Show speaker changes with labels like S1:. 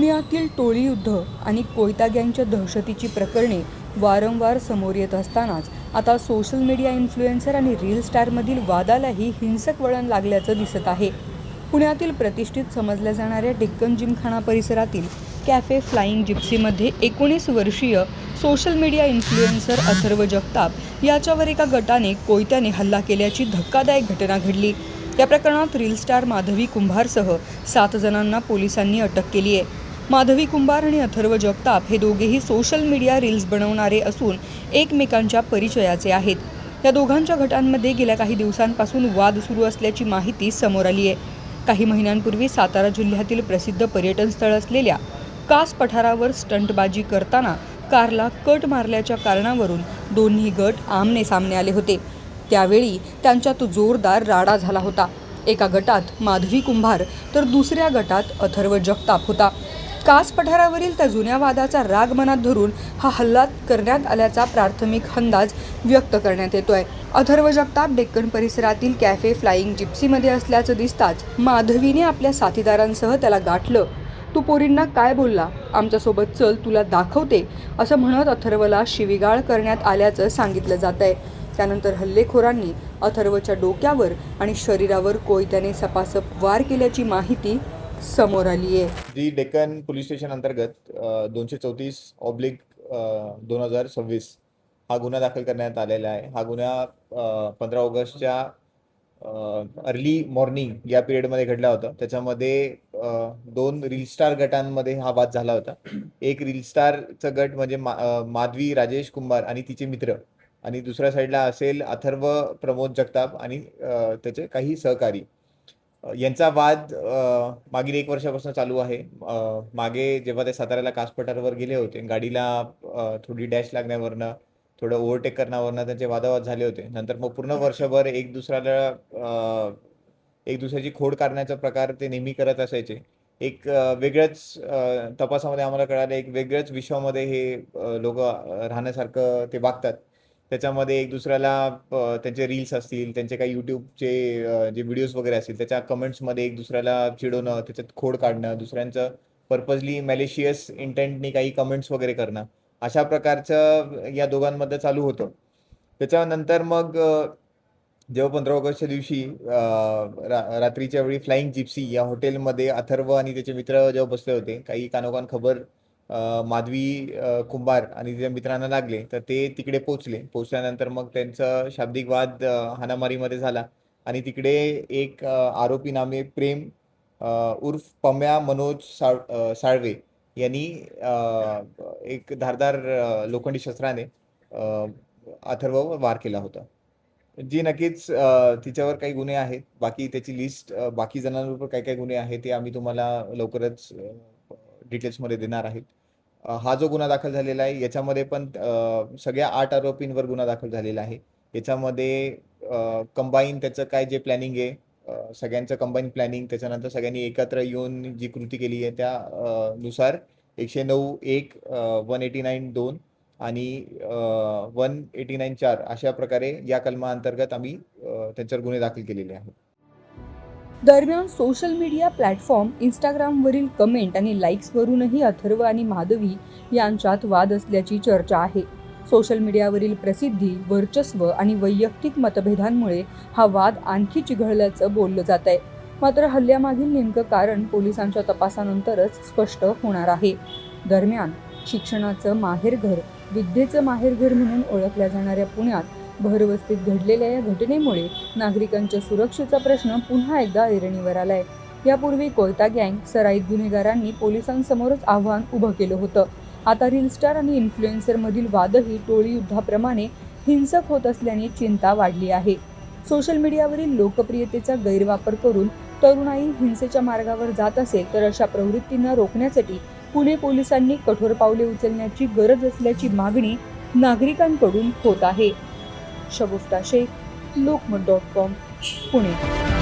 S1: पुण्यातील टोळी युद्ध आणि कोयता गँगच्या दहशतीची प्रकरणे वारंवार समोर येत असतानाच आता सोशल मीडिया इन्फ्लुएन्सर आणि रील स्टारमधील वादालाही हिंसक वळण लागल्याचं दिसत आहे. पुण्यातील प्रतिष्ठित समजल्या जाणाऱ्या डेक्कन जिमखाना परिसरातील कॅफे फ्लाइंग जिप्सीमध्ये 19 वर्षीय social media influencer Atharva Jagtap याच्यावर एका गटाने कोयत्याने हल्ला केल्याची धक्कादायक घटना घडली. या प्रकरणात रील स्टार माधवी कुंभारसह 7 जणांना पोलिसांनी अटक केली आहे. माधवी कुंभार आणि अथर्व जगताप हे दोघेही सोशल मीडिया रील्स बनवणारे असून एकमेकांच्या परिचयाचे आहेत. या दोघांच्या गटांमध्ये गेल्या काही दिवसांपासून वाद सुरू असल्याची माहिती समोर आली आहे. काही महिन्यांपूर्वी सातारा जिल्ह्यातील प्रसिद्ध पर्यटन स्थळ असलेल्या कास पठारावर स्टंटबाजी करताना कारला कट मारल्याच्या कारणावरून दोन्ही गट आमने सामने आले होते. त्यावेळी त्यांच्यात जोरदार राडा झाला होता. एका गटात माधवी कुंभार तर दुसऱ्या गटात अथर्व जगताप होता. कास पठारावरील त्या जुन्या वादाचा राग मनात धरून हा हल्ला करण्यात आल्याचा प्राथमिक अंदाज व्यक्त करण्यात येतोय. अथर्व जगताप डेक्कन परिसरातील कॅफे फ्लाइंग जिप्सीमध्ये असल्याचं दिसताच माधवीने आपल्या साथीदारांसह त्याला गाठलं. तू पोरींना काय बोलला, आमच्यासोबत चल तुला दाखवते, असं म्हणत अथर्वला शिवीगाळ करण्यात आल्याचं सांगितलं जात आहे. त्यानंतर हल्लेखोरांनी अथर्वच्या डोक्यावर आणि शरीरावर कोयत्याने सपासप वार केल्याची माहिती समोर आली आहे.
S2: जी डेक्कन पोलीस स्टेशन अंतर्गत 234/2026 हा गुन्हा दाखल करण्यात आलेला आहे. हा गुन्हा 15 ऑगस्टच्या अर्ली मॉर्निंग या पिरियडमध्ये घडला होता. त्याच्यामध्ये 2 रील स्टार गटांमध्ये हा वाद झाला होता. एक रील स्टारचं गट म्हणजे माधवी राजेश कुंभार आणि तिचे मित्र, आणि दुसऱ्या साईडला असेल अथर्व प्रमोद जगताप आणि त्याचे काही सहकारी. यांचा वाद मागील 1 वर्षापासून चालू आहे. मागे जेव्हा ते साताऱ्याला कास पठारावर गेले होते, गाडीला थोडी डॅश लागण्यावरनं, थोडं ओव्हरटेक करण्यावरनं त्यांचे वादावाद झाले होते. नंतर मग पूर्ण वर्षभर एक दुसऱ्याची खोड काढण्याचा प्रकार ते नेहमी करत असायचे. एक वेगळंच तपासामध्ये आम्हाला कळालं, एक वेगळ्याच विश्वामध्ये हे लोक राहण्यासारखं ते वागतात. त्याच्यामध्ये एक दुसऱ्याला त्यांचे रील्स असतील, त्यांचे काही यूट्यूबचे जे व्हिडिओज वगैरे असतील, त्याच्या कमेंट्समध्ये एक दुसऱ्याला चिडवणं, त्याच्यात खोड काढणं, दुसऱ्यांचं पर्पजली मॅलिशियस इंटेंटनी काही कमेंट्स वगैरे करणं, अशा प्रकारचं या दोघांमध्ये चालू होतं. त्याच्यानंतर मग जेव्हा 15 ऑगस्टच्या दिवशी रात्रीच्या वेळी फ्लाइंग जिप्सी या हॉटेलमध्ये अथर्व आणि त्याचे मित्र जेव्हा बसले होते, काही कानोकान खबर माधवी कुंभार आणि तिच्या मित्रांना लागले, तर ते तिकडे पोचल्यानंतर मग त्यांचा शाब्दिक वाद हाणामारीमध्ये झाला. आणि तिकडे एक आरोपी नामे प्रेम उर्फ पम्या मनोज साळवे यांनी एक धारदार लोखंडी शस्त्राने अथर्ववर वार केला होता. जी नक्कीच तिच्यावर काही गुन्हे आहेत. बाकी त्याची लिस्ट बाकी जणांवर काय काय गुन्हे आहेत ते आम्ही तुम्हाला लवकरच डिटेल्समध्ये देणार आहेत. हा जो गुन्हा दाखल झालेला आहे याच्यामध्ये पण सगळ्या 8 आरोपींवर गुन्हा दाखल झालेला आहे. याच्यामध्ये कंबाईन त्याचं काय जे प्लॅनिंग आहे, सगळ्यांचं कंबाईन प्लॅनिंग, त्याच्यानंतर सगळ्यांनी एकत्र येऊन जी कृती केली आहे त्या नुसार 109(1), 189(2) आणि 189(4) अशा प्रकारे या कलमाअंतर्गत आम्ही त्यांच्यावर गुन्हे दाखल केलेले आहेत.
S1: दरम्यान सोशल मीडिया प्लॅटफॉर्म इंस्टाग्रामवरील कमेंट आणि लाईक्सवरूनही अथर्व आणि माधवी यांच्यात वाद असल्याची चर्चा आहे. सोशल मीडियावरील प्रसिद्धी, वर्चस्व आणि वैयक्तिक मतभेदांमुळे हा वाद आणखी चिघळल्याचं बोललं जात आहे. मात्र हल्ल्यामागील नेमकं कारण पोलिसांच्या तपासानंतरच स्पष्ट होणार आहे. दरम्यान शिक्षणाचं माहेरघर, विद्येचं माहेरघर म्हणून ओळखल्या जाणाऱ्या पुण्यात भरवस्तीत घडलेल्या या घटनेमुळे नागरिकांच्या सुरक्षेचा प्रश्न पुन्हा एकदा ऐरणीवर आलाय. यापूर्वी कोयता गँग सराईत गुन्हेगारांनी पोलिसांसमोरच आव्हान उभं केलं होतं. आता रील स्टार आणि इन्फ्लुएन्सरमधील वादही टोळी युद्धाप्रमाणे हिंसक होत असल्याने चिंता वाढली आहे. सोशल मीडियावरील लोकप्रियतेचा गैरवापर करून तरुणाई हिंसेच्या मार्गावर जात असेल तर अशा प्रवृत्तींना रोखण्यासाठी पुणे पोलिसांनी कठोर पावले उचलण्याची गरज असल्याची मागणी नागरिकांकडून होत आहे. शगुफ्ता शेख, लोकमत.com, पुणे.